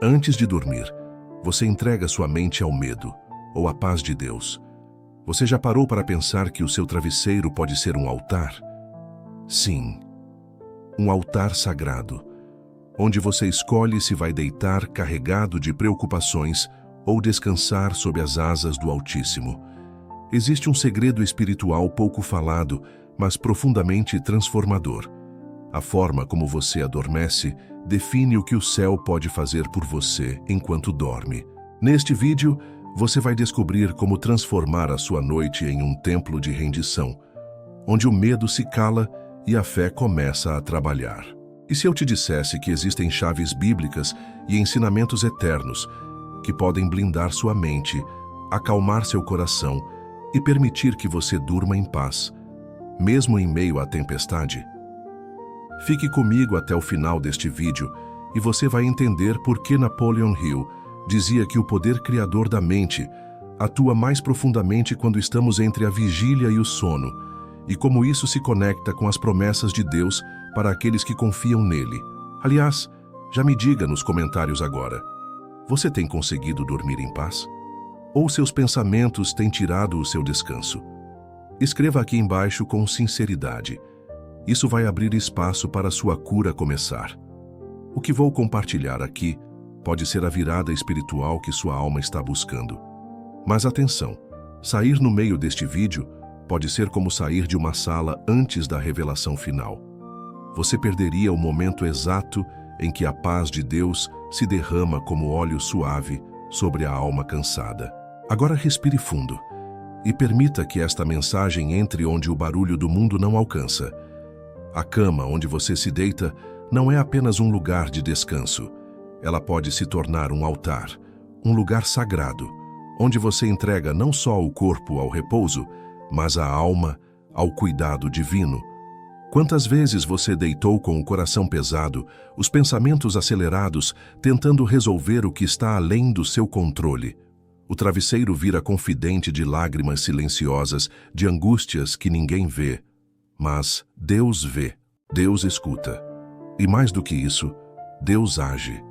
Antes de dormir, você entrega sua mente ao medo ou à paz de Deus. Você já parou para pensar que o seu travesseiro pode ser um altar? Sim, um altar sagrado, onde você escolhe se vai deitar carregado de preocupações ou descansar sob as asas do Altíssimo. Existe um segredo espiritual pouco falado, mas profundamente transformador. A forma como você adormece define o que o céu pode fazer por você enquanto dorme. Neste vídeo, você vai descobrir como transformar a sua noite em um templo de rendição, onde o medo se cala e a fé começa a trabalhar. E se eu te dissesse que existem chaves bíblicas e ensinamentos eternos que podem blindar sua mente, acalmar seu coração e permitir que você durma em paz, mesmo em meio à tempestade? Fique comigo até o final deste vídeo e você vai entender por que Napoleon Hill dizia que o poder criador da mente atua mais profundamente quando estamos entre a vigília e o sono, e como isso se conecta com as promessas de Deus para aqueles que confiam nele. Aliás, já me diga nos comentários agora, você tem conseguido dormir em paz? Ou seus pensamentos têm tirado o seu descanso? Escreva aqui embaixo com sinceridade. Isso vai abrir espaço para sua cura começar. O que vou compartilhar aqui pode ser a virada espiritual que sua alma está buscando. Mas atenção, sair no meio deste vídeo pode ser como sair de uma sala antes da revelação final. Você perderia o momento exato em que a paz de Deus se derrama como óleo suave sobre a alma cansada. Agora respire fundo e permita que esta mensagem entre onde o barulho do mundo não alcança. A cama onde você se deita não é apenas um lugar de descanso. Ela pode se tornar um altar, um lugar sagrado, onde você entrega não só o corpo ao repouso, mas a alma ao cuidado divino. Quantas vezes você deitou com o coração pesado, os pensamentos acelerados, tentando resolver o que está além do seu controle? O travesseiro vira confidente de lágrimas silenciosas, de angústias que ninguém vê. Mas Deus vê, Deus escuta. E mais do que isso, Deus age.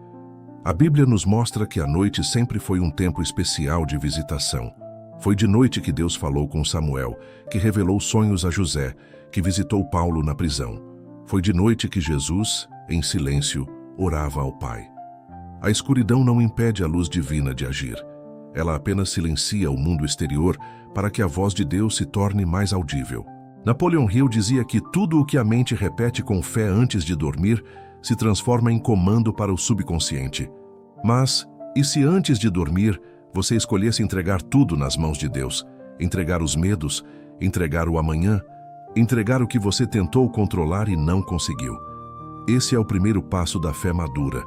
A Bíblia nos mostra que a noite sempre foi um tempo especial de visitação. Foi de noite que Deus falou com Samuel, que revelou sonhos a José, que visitou Paulo na prisão. Foi de noite que Jesus, em silêncio, orava ao Pai. A escuridão não impede a luz divina de agir. Ela apenas silencia o mundo exterior para que a voz de Deus se torne mais audível. Napoleon Hill dizia que tudo o que a mente repete com fé antes de dormir se transforma em comando para o subconsciente. Mas, e se antes de dormir, você escolhesse entregar tudo nas mãos de Deus? Entregar os medos, entregar o amanhã, entregar o que você tentou controlar e não conseguiu. Esse é o primeiro passo da fé madura.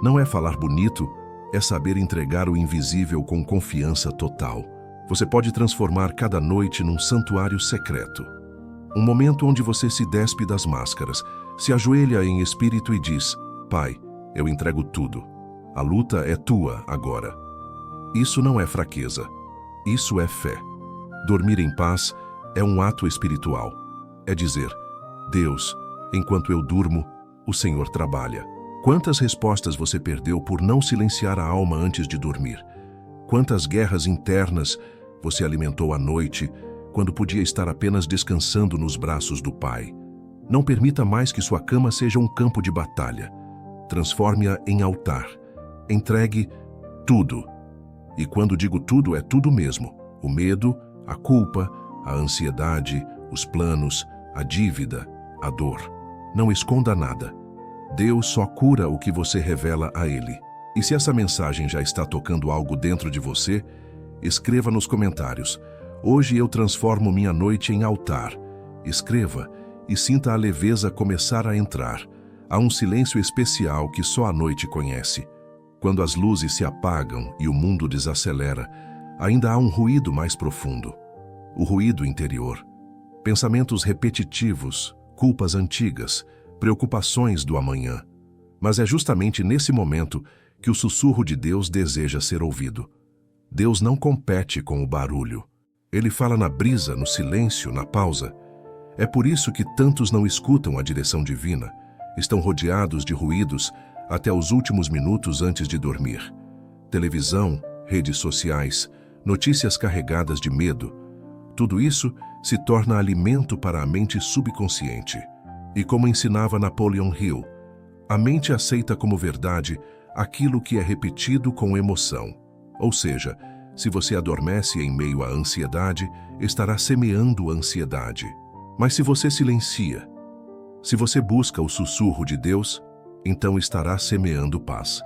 Não é falar bonito, é saber entregar o invisível com confiança total. Você pode transformar cada noite num santuário secreto. Um momento onde você se despe das máscaras, se ajoelha em espírito e diz: Pai, eu entrego tudo. A luta é tua agora. Isso não é fraqueza. Isso é fé. Dormir em paz é um ato espiritual. É dizer: Deus, enquanto eu durmo, o Senhor trabalha. Quantas respostas você perdeu por não silenciar a alma antes de dormir? Quantas guerras internas você alimentou à noite, quando podia estar apenas descansando nos braços do Pai? Não permita mais que sua cama seja um campo de batalha. Transforme-a em altar. Entregue tudo. E quando digo tudo, é tudo mesmo. O medo, a culpa, a ansiedade, os planos, a dívida, a dor. Não esconda nada. Deus só cura o que você revela a Ele. E se essa mensagem já está tocando algo dentro de você, escreva nos comentários: Hoje eu transformo minha noite em altar. Escreva e sinta a leveza começar a entrar. Há um silêncio especial que só a noite conhece. Quando as luzes se apagam e o mundo desacelera, ainda há um ruído mais profundo. O ruído interior. Pensamentos repetitivos, culpas antigas, preocupações do amanhã. Mas é justamente nesse momento que o sussurro de Deus deseja ser ouvido. Deus não compete com o barulho. Ele fala na brisa, no silêncio, na pausa. É por isso que tantos não escutam a direção divina. Estão rodeados de ruídos, até os últimos minutos antes de dormir. Televisão, redes sociais, notícias carregadas de medo, tudo isso se torna alimento para a mente subconsciente. E como ensinava Napoleon Hill, a mente aceita como verdade aquilo que é repetido com emoção. Ou seja, se você adormece em meio à ansiedade, estará semeando ansiedade. Mas se você silencia, se você busca o sussurro de Deus, então estará semeando paz.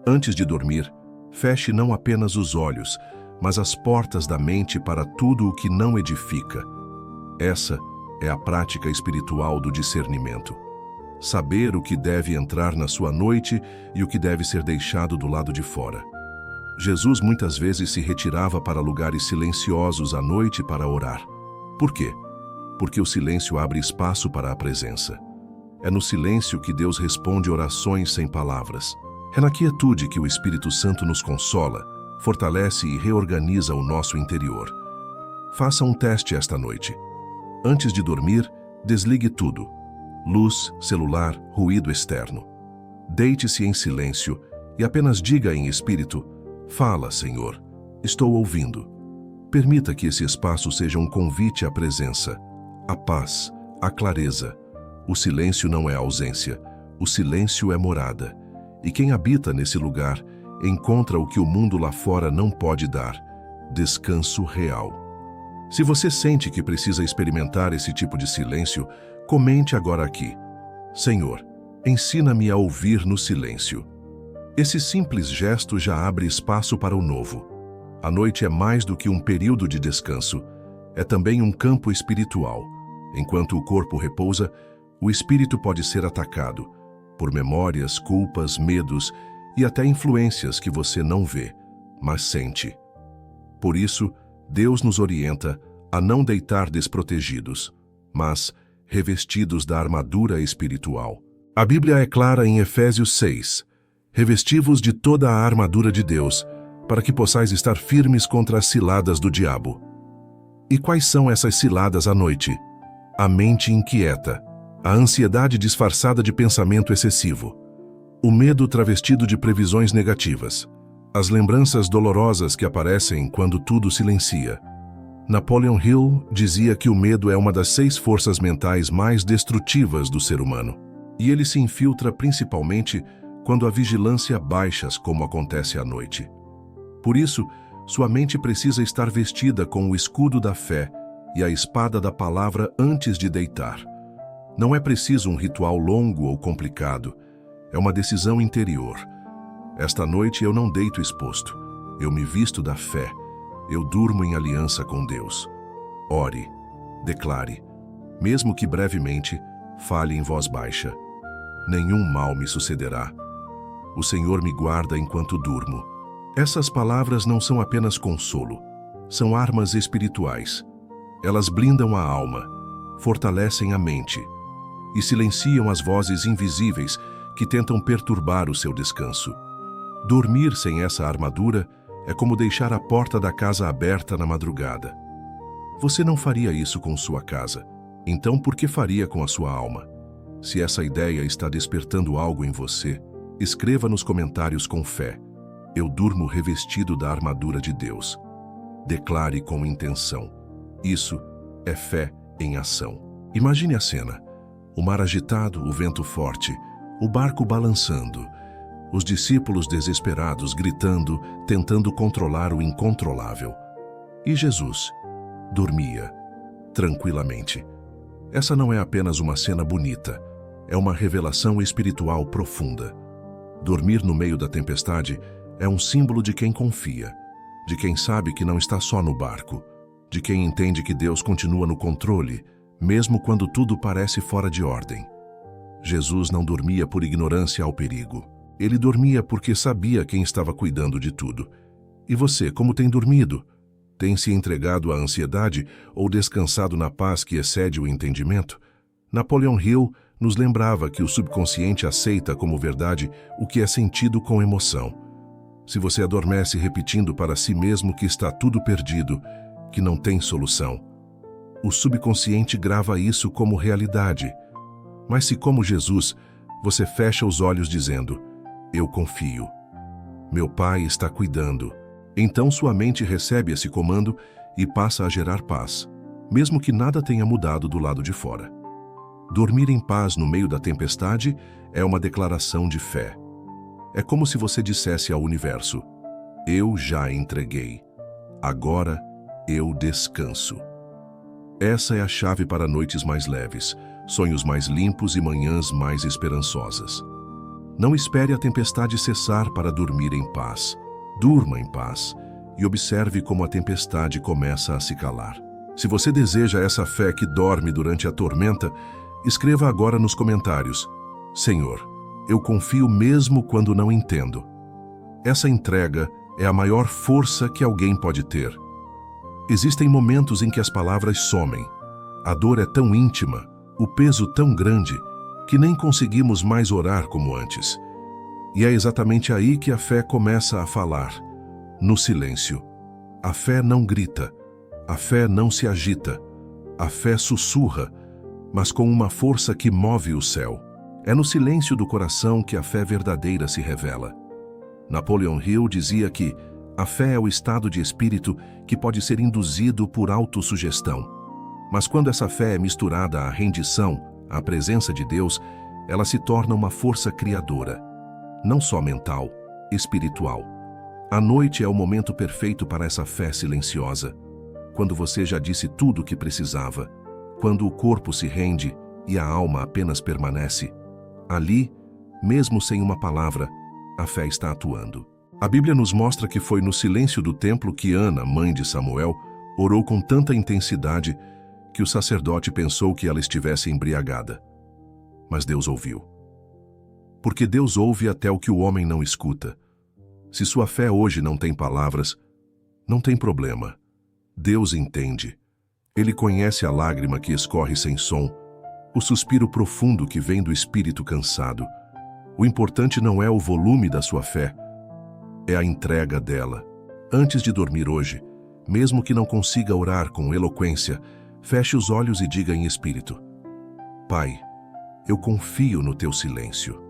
Antes de dormir, feche não apenas os olhos, mas as portas da mente para tudo o que não edifica. Essa é a prática espiritual do discernimento. Saber o que deve entrar na sua noite e o que deve ser deixado do lado de fora. Jesus muitas vezes se retirava para lugares silenciosos à noite para orar. Por quê? Porque o silêncio abre espaço para a presença. É no silêncio que Deus responde orações sem palavras. É na quietude que o Espírito Santo nos consola, fortalece e reorganiza o nosso interior. Faça um teste esta noite. Antes de dormir, desligue tudo. Luz, celular, ruído externo. Deite-se em silêncio e apenas diga em espírito: fala, Senhor, estou ouvindo. Permita que esse espaço seja um convite à presença, à paz, à clareza. O silêncio não é ausência, o silêncio é morada. E quem habita nesse lugar encontra o que o mundo lá fora não pode dar: descanso real. Se você sente que precisa experimentar esse tipo de silêncio, comente agora aqui: Senhor, ensina-me a ouvir no silêncio. Esse simples gesto já abre espaço para o novo. A noite é mais do que um período de descanso, é também um campo espiritual. Enquanto o corpo repousa, o espírito pode ser atacado por memórias, culpas, medos e até influências que você não vê, mas sente. Por isso, Deus nos orienta a não deitar desprotegidos, mas revestidos da armadura espiritual. A Bíblia é clara em Efésios 6. Revesti-vos de toda a armadura de Deus, para que possais estar firmes contra as ciladas do diabo. E quais são essas ciladas à noite? A mente inquieta, a ansiedade disfarçada de pensamento excessivo, o medo travestido de previsões negativas, as lembranças dolorosas que aparecem quando tudo silencia. Napoleon Hill dizia que o medo é uma das 6 forças mentais mais destrutivas do ser humano. E ele se infiltra principalmente quando a vigilância baixa, como acontece à noite. Por isso, sua mente precisa estar vestida com o escudo da fé e a espada da palavra antes de deitar. Não é preciso um ritual longo ou complicado. É uma decisão interior. Esta noite eu não deito exposto. Eu me visto da fé. Eu durmo em aliança com Deus. Ore, declare, mesmo que brevemente, fale em voz baixa: nenhum mal me sucederá. O Senhor me guarda enquanto durmo. Essas palavras não são apenas consolo, são armas espirituais. Elas blindam a alma, fortalecem a mente e silenciam as vozes invisíveis que tentam perturbar o seu descanso. Dormir sem essa armadura é como deixar a porta da casa aberta na madrugada. Você não faria isso com sua casa, então por que faria com a sua alma? Se essa ideia está despertando algo em você, escreva nos comentários com fé: eu durmo revestido da armadura de Deus. Declare com intenção. Isso é fé em ação. Imagine a cena: o mar agitado, o vento forte, o barco balançando, os discípulos desesperados gritando, tentando controlar o incontrolável. E Jesus dormia tranquilamente. Essa não é apenas uma cena bonita, é uma revelação espiritual profunda. Dormir no meio da tempestade é um símbolo de quem confia, de quem sabe que não está só no barco, de quem entende que Deus continua no controle, mesmo quando tudo parece fora de ordem. Jesus não dormia por ignorância ao perigo. Ele dormia porque sabia quem estava cuidando de tudo. E você, como tem dormido? Tem se entregado à ansiedade ou descansado na paz que excede o entendimento? Napoleon Hill nos lembrava que o subconsciente aceita como verdade o que é sentido com emoção. Se você adormece repetindo para si mesmo que está tudo perdido, que não tem solução, o subconsciente grava isso como realidade. Mas se, como Jesus, Você fecha os olhos dizendo: eu confio. Meu Pai está cuidando. Então sua mente recebe esse comando e passa a gerar paz, mesmo que nada tenha mudado do lado de fora. Dormir em paz no meio da tempestade é uma declaração de fé. É como se você dissesse ao universo: eu já entreguei. Agora eu descanso. Essa é a chave para noites mais leves, sonhos mais limpos e manhãs mais esperançosas. Não espere a tempestade cessar para dormir em paz. Durma em paz e observe como a tempestade começa a se calar. Se você deseja essa fé que dorme durante a tormenta, escreva agora nos comentários: Senhor, eu confio mesmo quando não entendo. Essa entrega é a maior força que alguém pode ter. Existem momentos em que as palavras somem. A dor é tão íntima, o peso tão grande, que nem conseguimos mais orar como antes. E é exatamente aí que a fé começa a falar, no silêncio. A fé não grita, a fé não se agita, a fé sussurra, mas com uma força que move o céu. É no silêncio do coração que a fé verdadeira se revela. Napoleon Hill dizia que a fé é o estado de espírito que pode ser induzido por autossugestão. Mas quando essa fé é misturada à rendição, à presença de Deus, ela se torna uma força criadora. Não só mental, espiritual. A noite é o momento perfeito para essa fé silenciosa. Quando você já disse tudo o que precisava. Quando o corpo se rende e a alma apenas permanece. Ali, mesmo sem uma palavra, a fé está atuando. A Bíblia nos mostra que foi no silêncio do templo que Ana, mãe de Samuel, orou com tanta intensidade que o sacerdote pensou que ela estivesse embriagada. Mas Deus ouviu. Porque Deus ouve até o que o homem não escuta. Se sua fé hoje não tem palavras, não tem problema. Deus entende. Ele conhece a lágrima que escorre sem som, o suspiro profundo que vem do espírito cansado. O importante não é o volume da sua fé, é a entrega dela. Antes de dormir hoje, mesmo que não consiga orar com eloquência, feche os olhos e diga em espírito: Pai, eu confio no teu silêncio.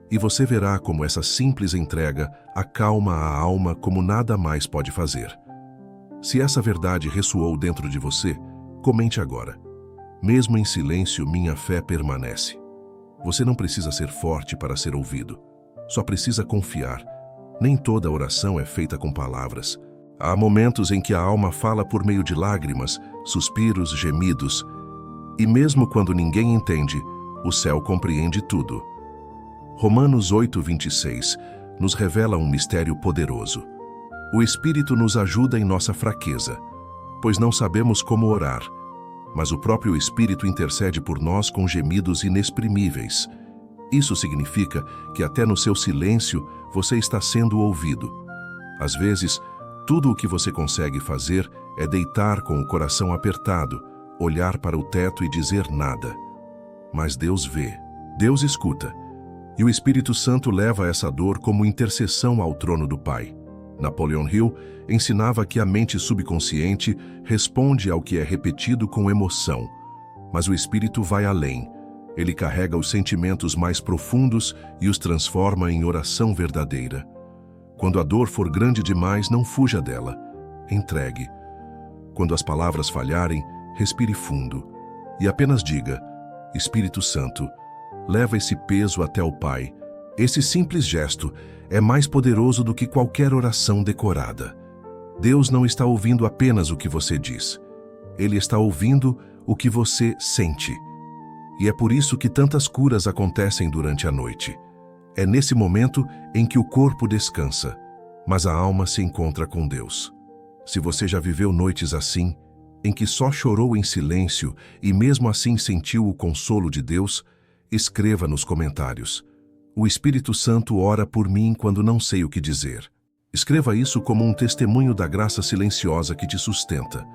E você verá como essa simples entrega acalma a alma como nada mais pode fazer. Se essa verdade ressoou dentro de você, comente agora. Mesmo em silêncio, minha fé permanece. Você não precisa ser forte para ser ouvido. Só precisa confiar. Nem toda oração é feita com palavras. Há momentos em que a alma fala por meio de lágrimas, suspiros, gemidos. E mesmo quando ninguém entende, o céu compreende tudo. Romanos 8:26 nos revela um mistério poderoso. O Espírito nos ajuda em nossa fraqueza, pois não sabemos como orar, mas o próprio Espírito intercede por nós com gemidos inexprimíveis. Isso significa que até no seu silêncio você está sendo ouvido. Às vezes, tudo o que você consegue fazer é deitar com o coração apertado, olhar para o teto e dizer nada. Mas Deus vê, Deus escuta, e o Espírito Santo leva essa dor como intercessão ao trono do Pai. Napoleon Hill ensinava que a mente subconsciente responde ao que é repetido com emoção, mas o Espírito vai além. Ele carrega os sentimentos mais profundos e os transforma em oração verdadeira. Quando a dor for grande demais, não fuja dela. Entregue. Quando as palavras falharem, respire fundo e apenas diga: Espírito Santo, leva esse peso até o Pai. Esse simples gesto é mais poderoso do que qualquer oração decorada. Deus não está ouvindo apenas o que você diz. Ele está ouvindo o que você sente. E é por isso que tantas curas acontecem durante a noite. É nesse momento em que o corpo descansa, mas a alma se encontra com Deus. Se você já viveu noites assim, em que só chorou em silêncio e mesmo assim sentiu o consolo de Deus, escreva nos comentários: O Espírito Santo ora por mim quando não sei o que dizer. Escreva isso como um testemunho da graça silenciosa que te sustenta.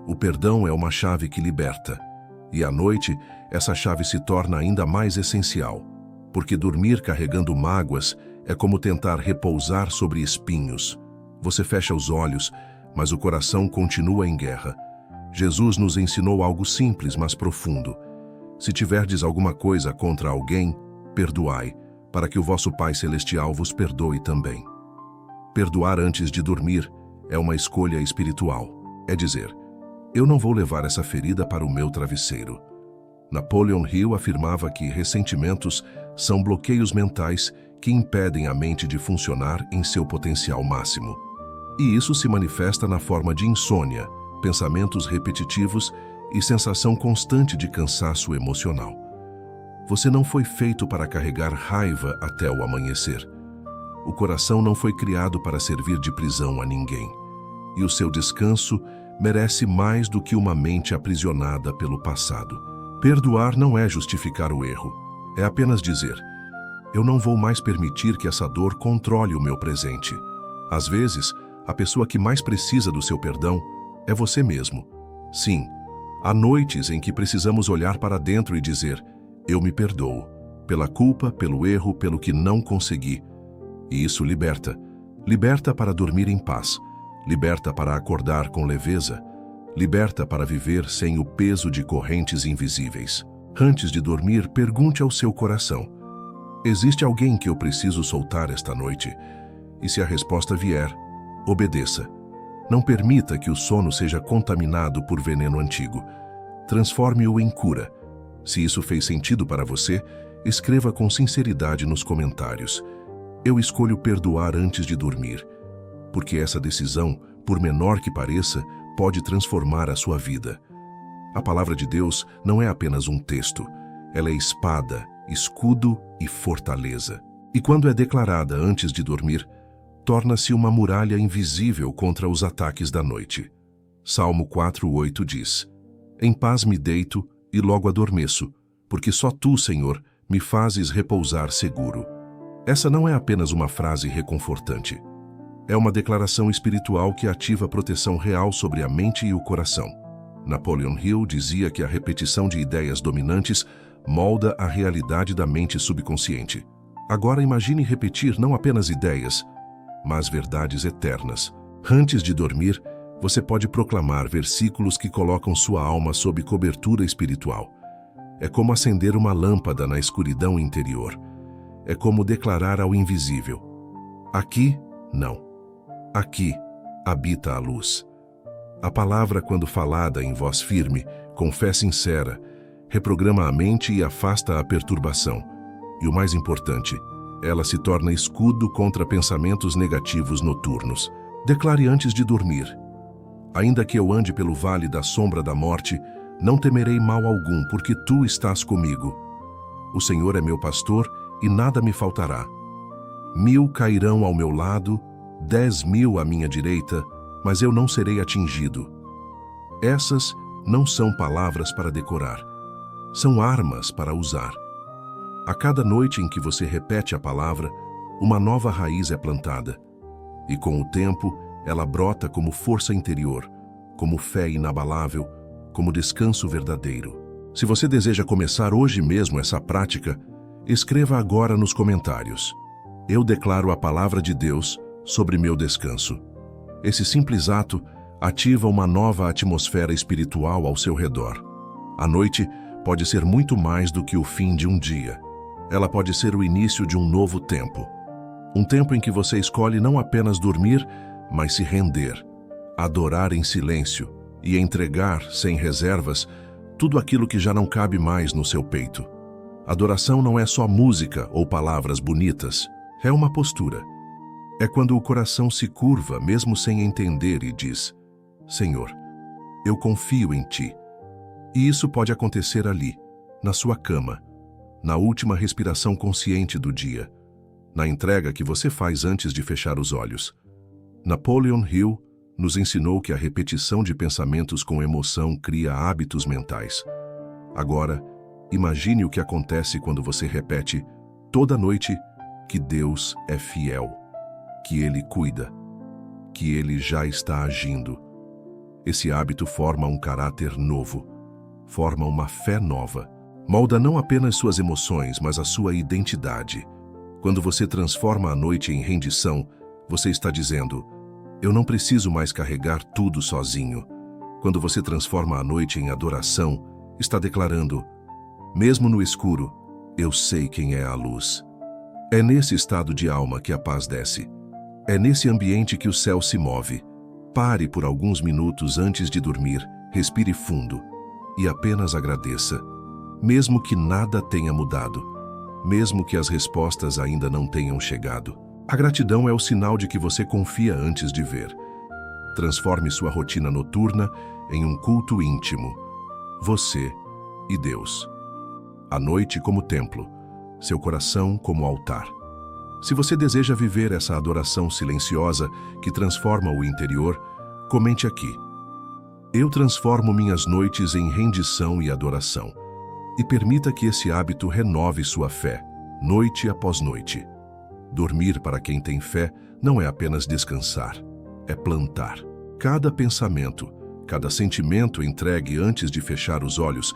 O perdão é uma chave que liberta. E à noite, essa chave se torna ainda mais essencial, porque dormir carregando mágoas é como tentar repousar sobre espinhos. Você fecha os olhos, mas o coração continua em guerra. Jesus nos ensinou algo simples, mas profundo. Se tiverdes alguma coisa contra alguém, perdoai, para que o vosso Pai Celestial vos perdoe também. Perdoar antes de dormir é uma escolha espiritual. É dizer, eu não vou levar essa ferida para o meu travesseiro. Napoleon Hill afirmava que ressentimentos são bloqueios mentais que impedem a mente de funcionar em seu potencial máximo. E isso se manifesta na forma de insônia, pensamentos repetitivos e sensação constante de cansaço emocional. Você não foi feito para carregar raiva até o amanhecer. O coração não foi criado para servir de prisão a ninguém. E o seu descanso merece mais do que uma mente aprisionada pelo passado. Perdoar não é justificar o erro. É apenas dizer, eu não vou mais permitir que essa dor controle o meu presente. Às vezes, a pessoa que mais precisa do seu perdão é você mesmo. Sim, há noites em que precisamos olhar para dentro e dizer, eu me perdoo, pela culpa, pelo erro, pelo que não consegui. E isso liberta. Liberta para dormir em paz. Liberta para acordar com leveza. Liberta para viver sem o peso de correntes invisíveis. Antes de dormir, pergunte ao seu coração, existe alguém que eu preciso soltar esta noite? E se a resposta vier, obedeça. Não permita que o sono seja contaminado por veneno antigo. Transforme-o em cura. Se isso fez sentido para você, escreva com sinceridade nos comentários. Eu escolho perdoar antes de dormir, porque essa decisão, por menor que pareça, pode transformar a sua vida. A palavra de Deus não é apenas um texto, ela é espada, escudo e fortaleza. E quando é declarada antes de dormir, torna-se uma muralha invisível contra os ataques da noite. Salmo 4:8 diz, em paz me deito e logo adormeço, porque só tu, Senhor, me fazes repousar seguro. Essa não é apenas uma frase reconfortante. É uma declaração espiritual que ativa a proteção real sobre a mente e o coração. Napoleon Hill dizia que a repetição de ideias dominantes molda a realidade da mente subconsciente. Agora imagine repetir não apenas ideias, mas verdades eternas. Antes de dormir, você pode proclamar versículos que colocam sua alma sob cobertura espiritual. É como acender uma lâmpada na escuridão interior. É como declarar ao invisível, aqui, não. Aqui habita a luz. A palavra, quando falada em voz firme, com fé sincera, reprograma a mente e afasta a perturbação. E o mais importante, ela se torna escudo contra pensamentos negativos noturnos. Declare antes de dormir, ainda que eu ande pelo vale da sombra da morte, não temerei mal algum, porque tu estás comigo. O Senhor é meu pastor e nada me faltará. 1000 cairão ao meu lado, 10.000 à minha direita, mas eu não serei atingido. Essas não são palavras para decorar, são armas para usar. A cada noite em que você repete a palavra, uma nova raiz é plantada. E com o tempo, ela brota como força interior, como fé inabalável, como descanso verdadeiro. Se você deseja começar hoje mesmo essa prática, escreva agora nos comentários. Eu declaro a palavra de Deus sobre meu descanso. Esse simples ato ativa uma nova atmosfera espiritual ao seu redor. A noite pode ser muito mais do que o fim de um dia. Ela pode ser o início de um novo tempo. Um tempo em que você escolhe não apenas dormir, mas se render, adorar em silêncio e entregar, sem reservas, tudo aquilo que já não cabe mais no seu peito. Adoração não é só música ou palavras bonitas, é uma postura. É quando o coração se curva, mesmo sem entender, e diz, Senhor, eu confio em Ti. E isso pode acontecer ali, na sua cama, na última respiração consciente do dia, na entrega que você faz antes de fechar os olhos. Napoleon Hill nos ensinou que a repetição de pensamentos com emoção cria hábitos mentais. Agora, imagine o que acontece quando você repete toda noite que Deus é fiel, que Ele cuida, que Ele já está agindo. Esse hábito forma um caráter novo, forma uma fé nova. Molda não apenas suas emoções, mas a sua identidade. Quando você transforma a noite em rendição, você está dizendo, eu não preciso mais carregar tudo sozinho. Quando você transforma a noite em adoração, está declarando, mesmo no escuro, Eu sei quem é a luz. É nesse estado de alma que a paz desce. É nesse ambiente que o céu se move. Pare por alguns minutos antes de dormir, respire fundo e apenas agradeça. Mesmo que nada tenha mudado, mesmo que as respostas ainda não tenham chegado. A gratidão é o sinal de que você confia antes de ver. Transforme sua rotina noturna em um culto íntimo. Você e Deus. A noite como templo, seu coração como altar. Se você deseja viver essa adoração silenciosa que transforma o interior, comente aqui. Eu transformo minhas noites em rendição e adoração. E permita que esse hábito renove sua fé, noite após noite. Dormir para quem tem fé não é apenas descansar, é plantar. Cada pensamento, cada sentimento entregue antes de fechar os olhos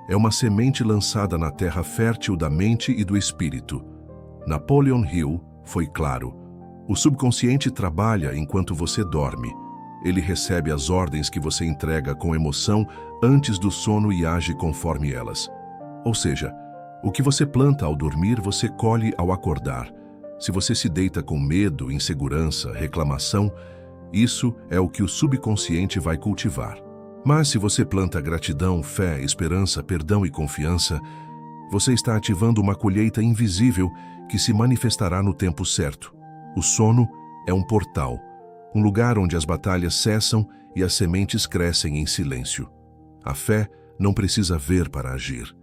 é uma semente lançada na terra fértil da mente e do espírito. Napoleon Hill foi claro. O subconsciente trabalha enquanto você dorme. Ele recebe as ordens que você entrega com emoção antes do sono e age conforme elas. Ou seja, o que você planta ao dormir, você colhe ao acordar. Se você se deita com medo, insegurança, reclamação, isso é o que o subconsciente vai cultivar. Mas se você planta gratidão, fé, esperança, perdão e confiança, você está ativando uma colheita invisível que se manifestará no tempo certo. O sono é um portal, um lugar onde as batalhas cessam e as sementes crescem em silêncio. A fé não precisa ver para agir.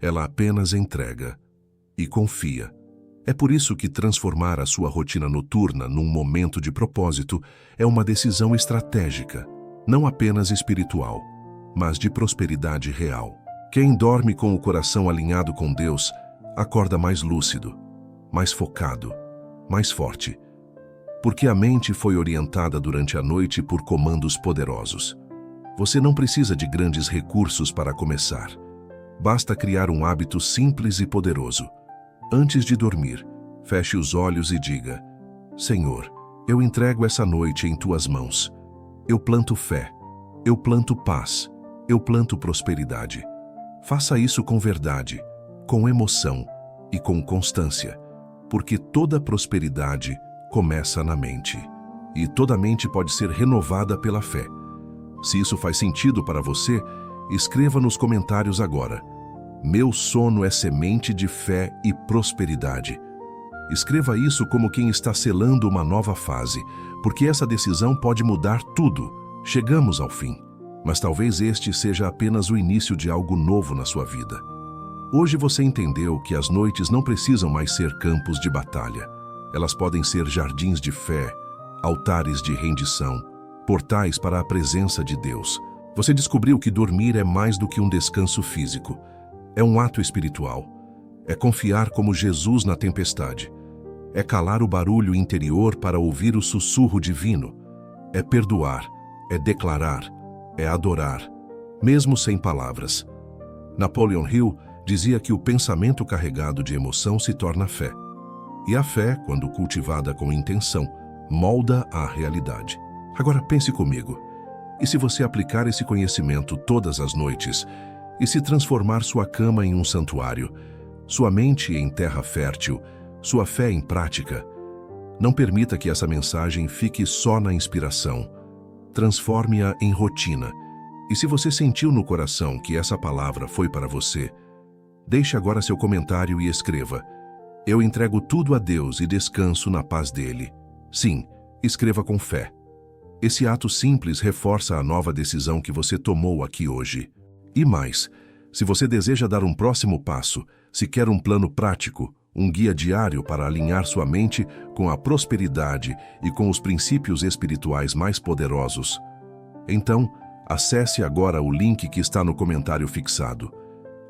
Ela apenas entrega e confia. É por isso que transformar a sua rotina noturna num momento de propósito é uma decisão estratégica, não apenas espiritual, mas de prosperidade real. Quem dorme com o coração alinhado com Deus, acorda mais lúcido, mais focado, mais forte. Porque a mente foi orientada durante a noite por comandos poderosos. Você não precisa de grandes recursos para começar. Basta criar um hábito simples e poderoso. Antes de dormir, feche os olhos e diga: Senhor, eu entrego essa noite em Tuas mãos. Eu planto fé, eu planto paz, eu planto prosperidade. Faça isso com verdade, com emoção e com constância, porque toda prosperidade começa na mente, e toda mente pode ser renovada pela fé. Se isso faz sentido para você, escreva nos comentários agora: meu sono é semente de fé e prosperidade. Escreva isso como quem está selando uma nova fase, porque essa decisão pode mudar tudo. Chegamos ao fim, mas talvez este seja apenas o início de algo novo na sua vida. Hoje você entendeu que as noites não precisam mais ser campos de batalha. Elas podem ser jardins de fé, altares de rendição, portais para a presença de Deus. Você descobriu que dormir é mais do que um descanso físico. É um ato espiritual. É confiar como Jesus na tempestade. É calar o barulho interior para ouvir o sussurro divino. É perdoar, é declarar, é adorar, mesmo sem palavras. Napoleon Hill dizia que o pensamento carregado de emoção se torna fé. E a fé, quando cultivada com intenção, molda a realidade. Agora pense comigo. E se você aplicar esse conhecimento todas as noites, e se transformar sua cama em um santuário, sua mente em terra fértil, sua fé em prática? Não permita que essa mensagem fique só na inspiração. Transforme-a em rotina. E se você sentiu no coração que essa palavra foi para você, deixe agora seu comentário e escreva: eu entrego tudo a Deus e descanso na paz dele. Sim, escreva com fé. Esse ato simples reforça a nova decisão que você tomou aqui hoje. E mais, se você deseja dar um próximo passo, se quer um plano prático, um guia diário para alinhar sua mente com a prosperidade e com os princípios espirituais mais poderosos, então, acesse agora o link que está no comentário fixado.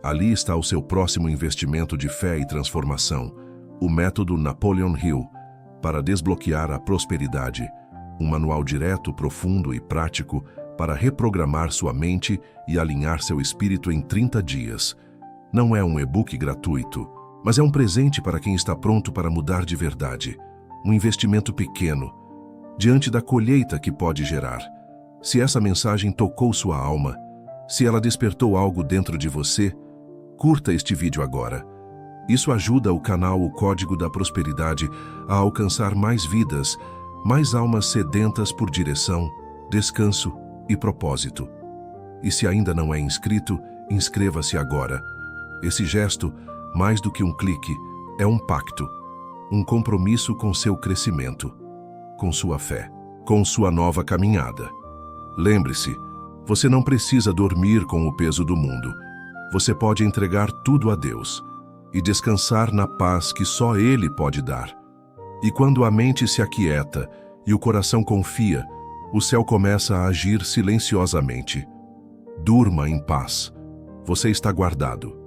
Ali está o seu próximo investimento de fé e transformação, o método Napoleon Hill, para desbloquear a prosperidade, um manual direto, profundo e prático para reprogramar sua mente e alinhar seu espírito em 30 dias. Não é um e-book gratuito, mas é um presente para quem está pronto para mudar de verdade. Um investimento pequeno, diante da colheita que pode gerar. Se essa mensagem tocou sua alma, se ela despertou algo dentro de você, curta este vídeo agora. Isso ajuda o canal O Código da Prosperidade a alcançar mais vidas, mais almas sedentas por direção, descanso e propósito. E se ainda não é inscrito, inscreva-se agora. Esse gesto, mais do que um clique, é um pacto, um compromisso com seu crescimento, com sua fé, com sua nova caminhada. Lembre-se, você não precisa dormir com o peso do mundo. Você pode entregar tudo a Deus e descansar na paz que só Ele pode dar. E quando a mente se aquieta e o coração confia, o céu começa a agir silenciosamente. Durma em paz. Você está guardado.